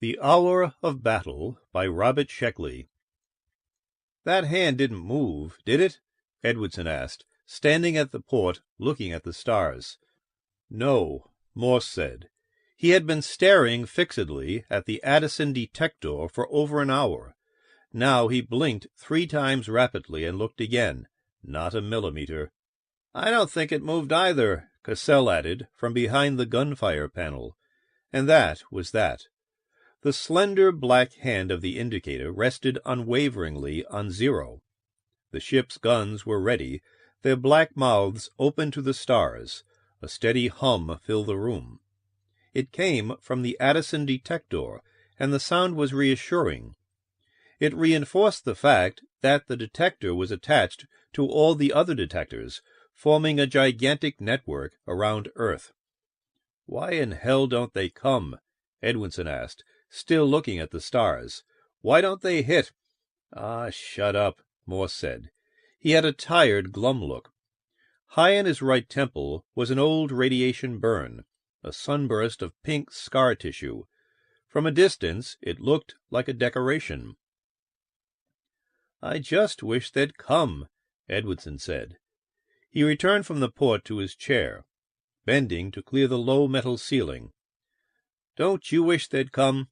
The Hour of Battle by Robert Sheckley. "That hand didn't move, did it?" Edwardson asked, standing at the port looking at the stars. "No," Morse said. He had been staring fixedly at the Addison detector for over an hour. Now he blinked 3 times rapidly and looked again. Not a millimeter. "I don't think it moved either," Cassell added from behind the gunfire panel. And that was that. The slender black hand of the indicator rested unwaveringly on 0. The ship's guns were ready, their black mouths open to the stars. A steady hum filled the room. It came from the Addison detector, and the sound was reassuring. It reinforced the fact that the detector was attached to all the other detectors, forming a gigantic network around Earth. "Why in hell don't they come?" Edwinson asked, still looking at the stars. "Why don't they hit?" "Ah, shut up," Morse said. He had a tired, glum look. High in his right temple was an old radiation burn, a sunburst of pink scar tissue. From a distance it looked like a decoration. "I just wish they'd come," Edwardson said. He returned from the port to his chair, bending to clear the low metal ceiling. "Don't you wish they'd come?"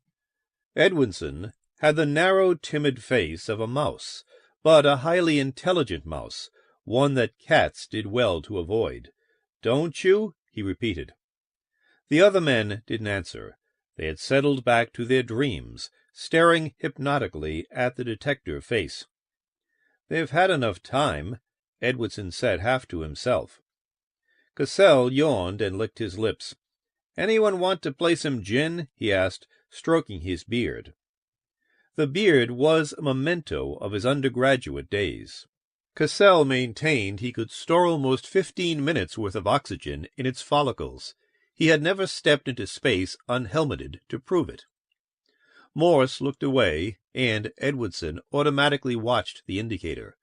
Edwardson had the narrow, timid face of a mouse, but a highly intelligent mouse, one that cats did well to avoid. "Don't you?" he repeated. The other men didn't answer. They had settled back to their dreams, staring hypnotically at the detector face. "They've had enough time," Edwardson said half to himself. Cassell yawned and licked his lips. "Anyone want to play some gin?" he asked, stroking his beard. The beard was a memento of his undergraduate days. Cassell maintained he could store almost 15 minutes' worth of oxygen in its follicles. He had never stepped into space unhelmeted to prove it. Morse looked away, and Edwardson automatically watched the indicator.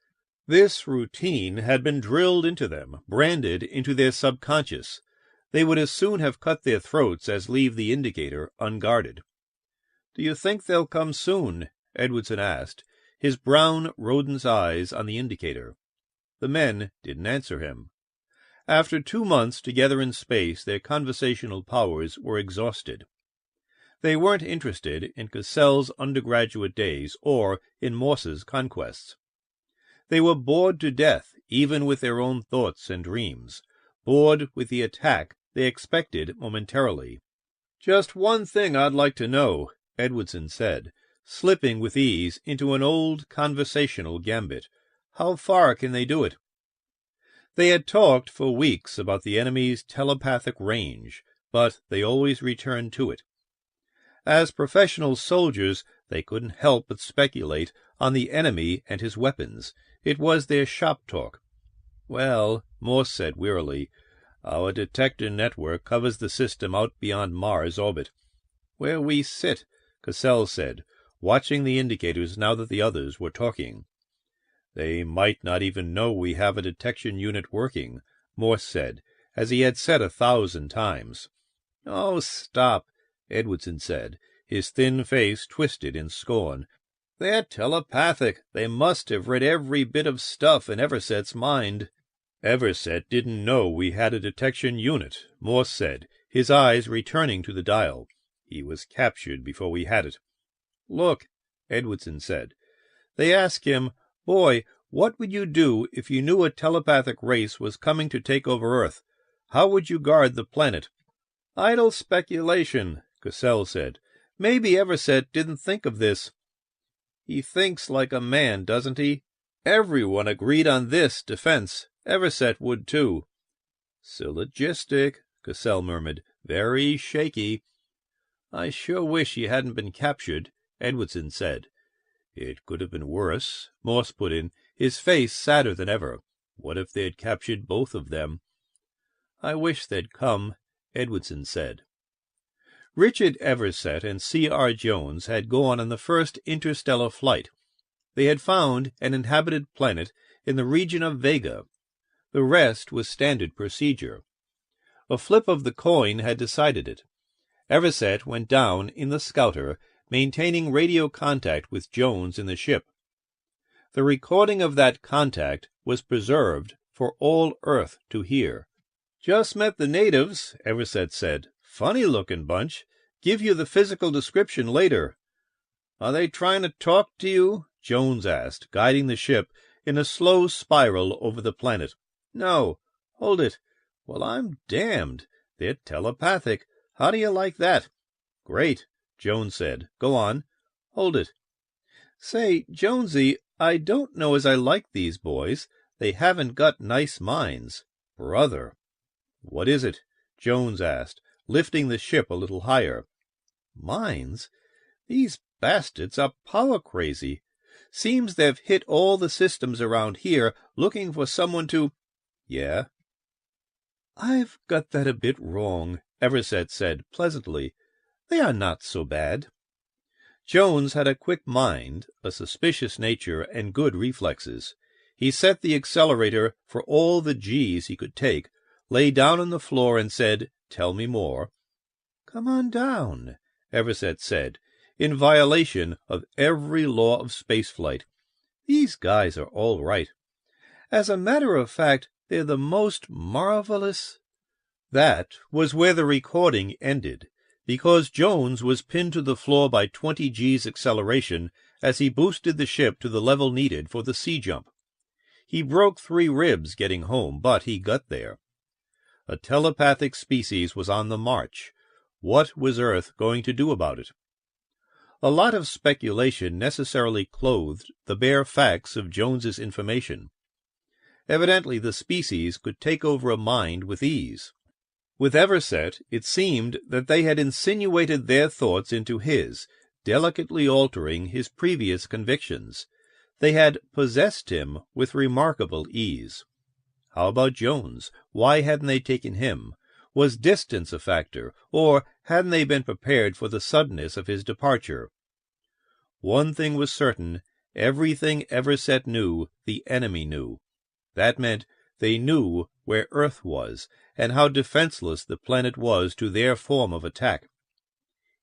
This routine had been drilled into them, branded into their subconscious. They would as soon have cut their throats as leave the indicator unguarded. "Do you think they'll come soon?" Edwardson asked, his brown rodent's eyes on the indicator. The men didn't answer him. After 2 months together in space, their conversational powers were exhausted. They weren't interested in Cassell's undergraduate days or in Morse's conquests. They were bored to death, even with their own thoughts and dreams, bored with the attack they expected momentarily. "Just one thing I'd like to know," Edwardson said, slipping with ease into an old conversational gambit. "How far can they do it?" They had talked for weeks about the enemy's telepathic range, but they always returned to it. As professional soldiers, they couldn't help but speculate on the enemy and his weapons. It was their shop talk. "Well," Morse said wearily, "our detector network covers the system out beyond Mars' orbit." "Where we sit," Cassell said, watching the indicators now that the others were talking. "They might not even know we have a detection unit working," Morse said, as he had said 1,000 times. "Oh, stop," Edwardson said, his thin face twisted in scorn. "They're telepathic. They must have read every bit of stuff in Everset's mind." "Everset didn't know we had a detection unit," Morse said, his eyes returning to the dial. "He was captured before we had it." "Look," Edwardson said. They asked him, "Boy, what would you do if you knew a telepathic race was coming to take over Earth? How would you guard the planet?" "Idle speculation," Cassell said. "Maybe Everset didn't think of this." "He thinks like a man, doesn't he? Everyone agreed on this defense. Everset would, too." "Syllogistic," Cassell murmured. "Very shaky." "I sure wish he hadn't been captured," Edwardson said. "It could have been worse," Morse put in, his face sadder than ever. "What if they'd captured both of them?" "I wish they'd come," Edwardson said. Richard Everset and C.R. Jones had gone on the first interstellar flight. They had found an inhabited planet in the region of Vega. The rest was standard procedure. A flip of the coin had decided it. Everset went down in the Scouter, maintaining radio contact with Jones in the ship. The recording of that contact was preserved for all Earth to hear. "Just met the natives," Everset said. "Funny-looking bunch. Give you the physical description later." "Are they trying to talk to you?" Jones asked, guiding the ship in a slow spiral over the planet. "No. Hold it. Well, I'm damned. They're telepathic. How do you like that?" "Great," Jones said. "Go on. Hold it. Say, Jonesy, I don't know as I like these boys. They haven't got nice minds." "Brother." "What is it?" Jones asked, lifting the ship a little higher. "Minds? These bastards are power crazy. Seems they've hit all the systems around here, looking for someone to—" "Yeah?" "I've got that a bit wrong," Everset said pleasantly. "They are not so bad." Jones had a quick mind, a suspicious nature, and good reflexes. He set the accelerator for all the G's he could take, lay down on the floor, and said, "Tell me more." "Come on down," Everset said, in violation of every law of spaceflight. "These guys are all right. As a matter of fact, they're the most marvelous—" That was where the recording ended, because Jones was pinned to the floor by 20 G's acceleration as he boosted the ship to the level needed for the sea jump. He broke 3 ribs getting home, but he got there. A telepathic species was on the march. What was Earth going to do about it? A lot of speculation necessarily clothed the bare facts of Jones's information. Evidently the species could take over a mind with ease. With Everset, it seemed that they had insinuated their thoughts into his, delicately altering his previous convictions. They had possessed him with remarkable ease. How about Jones? Why hadn't they taken him? Was distance a factor, or hadn't they been prepared for the suddenness of his departure? One thing was certain: everything Everset knew, the enemy knew. That meant they knew where Earth was, and how defenseless the planet was to their form of attack.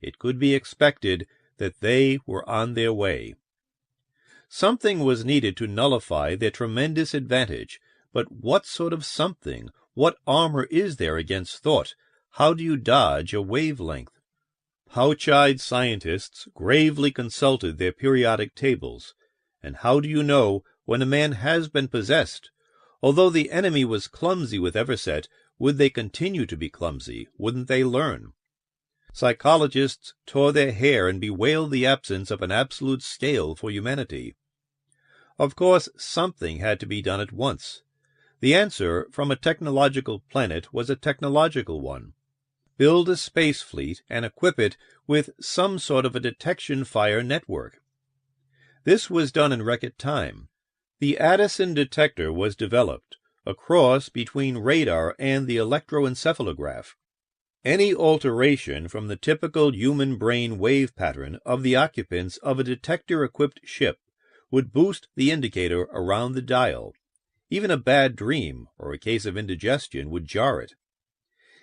It could be expected that they were on their way. Something was needed to nullify their tremendous advantage, but what sort of something? What armor is there against thought? How do you dodge a wavelength? Pouch-eyed scientists gravely consulted their periodic tables. And how do you know when a man has been possessed? Although the enemy was clumsy with Everset, would they continue to be clumsy? Wouldn't they learn? Psychologists tore their hair and bewailed the absence of an absolute scale for humanity. Of course, something had to be done at once. The answer from a technological planet was a technological one. Build a space fleet and equip it with some sort of a detection fire network. This was done in record time. The Addison detector was developed, a cross between radar and the electroencephalograph. Any alteration from the typical human brain wave pattern of the occupants of a detector-equipped ship would boost the indicator around the dial. Even a bad dream or a case of indigestion would jar it.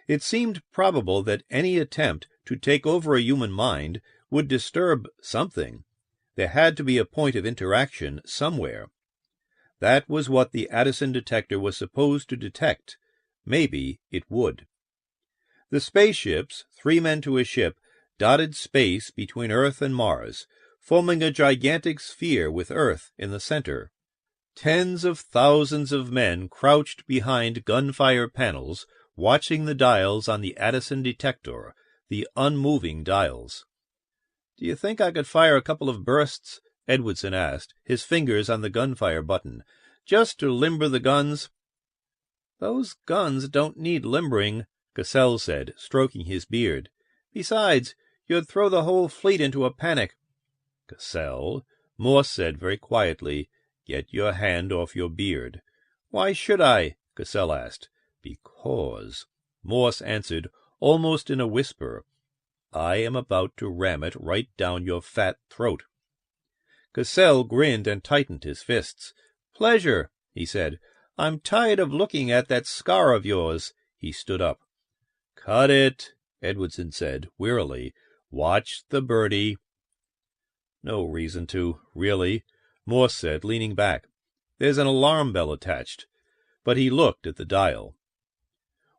It seemed probable that any attempt to take over a human mind would disturb something. There had to be a point of interaction somewhere. That was what the Addison detector was supposed to detect. Maybe it would. The spaceships, 3 men to a ship, dotted space between Earth and Mars, forming a gigantic sphere with Earth in the center. Tens of thousands of men crouched behind gunfire panels, watching the dials on the Addison detector, the unmoving dials. "Do you think I could fire a couple of bursts?" Edwardson asked, his fingers on the gunfire button, "just to limber the guns?" "Those guns don't need limbering," Cassell said, stroking his beard. "Besides, you'd throw the whole fleet into a panic." "Cassell," Morse said very quietly, "get your hand off your beard." "Why should I?" Cassell asked. "Because," Morse answered, almost in a whisper, "I am about to ram it right down your fat throat." Cassell grinned and tightened his fists. "Pleasure," he said. "I'm tired of looking at that scar of yours." He stood up. "Cut it," Edwardson said, wearily. "Watch the birdie." No reason to, really, Morse said, leaning back. There's an alarm bell attached. But he looked at the dial.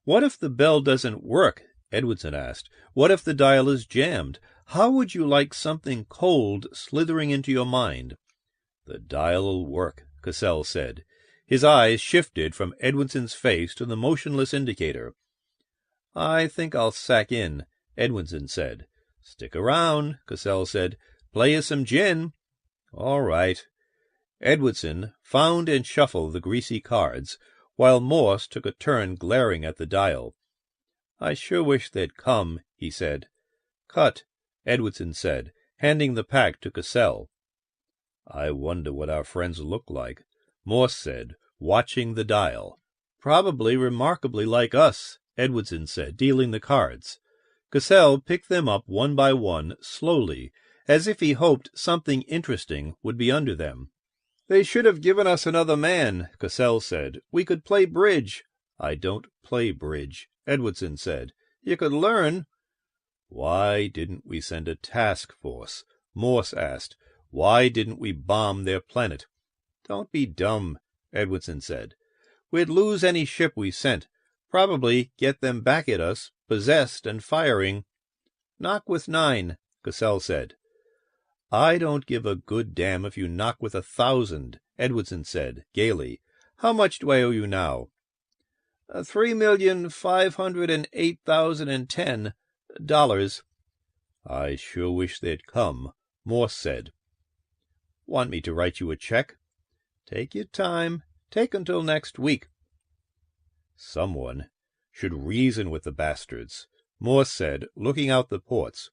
What if the bell doesn't work? Edwardson asked. What if the dial is jammed? How would you like something cold slithering into your mind? The dial'll work, Cassell said. His eyes shifted from Edwardson's face to the motionless indicator. I think I'll sack in, Edwardson said. Stick around, Cassell said. Play you some gin. All right. Edwardson found and shuffled the greasy cards, while Morse took a turn glaring at the dial. I sure wish they'd come, he said. Cut, Edwardson said, handing the pack to Cassell. I wonder what our friends look like, Morse said, watching the dial. Probably remarkably like us, Edwardson said, dealing the cards. Cassell picked them up one by one, slowly, as if he hoped something interesting would be under them. They should have given us another man, Cassell said. We could play bridge. I don't play bridge, Edwardson said. You could learn. Why didn't we send a task force? Morse asked. Why didn't we bomb their planet? Don't be dumb, Edwardson said. We'd lose any ship we sent, probably get them back at us, possessed and firing. Knock with 9, Cassell said. I don't give a good damn if you knock with 1,000, Edwardson said, gaily. How much do I owe you now? $3,508,010. I sure wish they'd come, Morse said. Want me to write you a check? Take your time. Take until next week. Someone should reason with the bastards, Morse said, looking out the ports.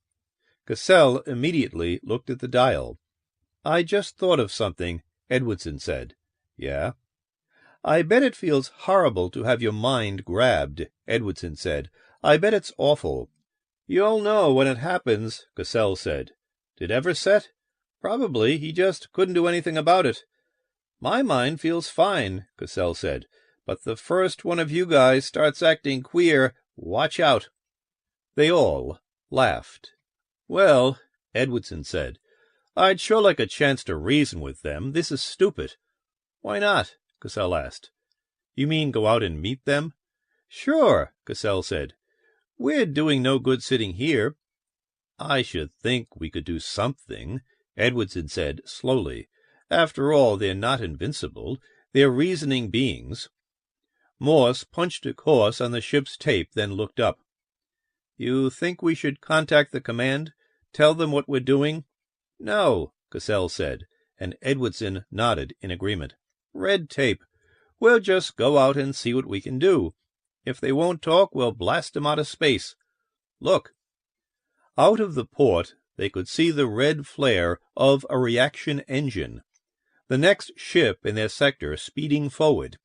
Cassell immediately looked at the dial. I just thought of something, Edwardson said. Yeah? I bet it feels horrible to have your mind grabbed, Edwardson said. I bet it's awful. You'll know when it happens, Cassell said. Did Everset? Probably. He just couldn't do anything about it. My mind feels fine, Cassell said. But the first one of you guys starts acting queer, watch out. They all laughed. Well, Edwardson said, I'd sure like a chance to reason with them. This is stupid. Why not? Cassell asked. You mean go out and meet them? Sure, Cassell said. We're doing no good sitting here. I should think we could do something, Edwardson said slowly. After all, they're not invincible. They're reasoning beings. Morse punched a course on the ship's tape, then looked up. You think we should contact the command? Tell them what we're doing? No, Cassell said, and Edwardson nodded in agreement. Red tape. We'll just go out and see what we can do. If they won't talk, we'll blast them out of space. Look. Out of the port, they could see the red flare of a reaction engine. The next ship in their sector speeding forward.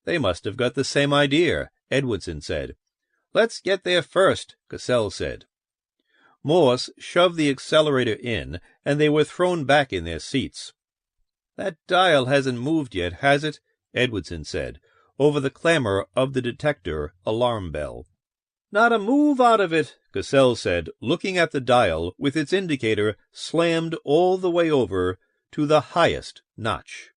They must have got the same idea, Edwardson said. Let's get there first, Cassell said. Morse shoved the accelerator in, and they were thrown back in their seats. That dial hasn't moved yet, has it? Edwardson said, over the clamor of the detector alarm bell. Not a move out of it, Cassell said, looking at the dial with its indicator slammed all the way over to the highest notch.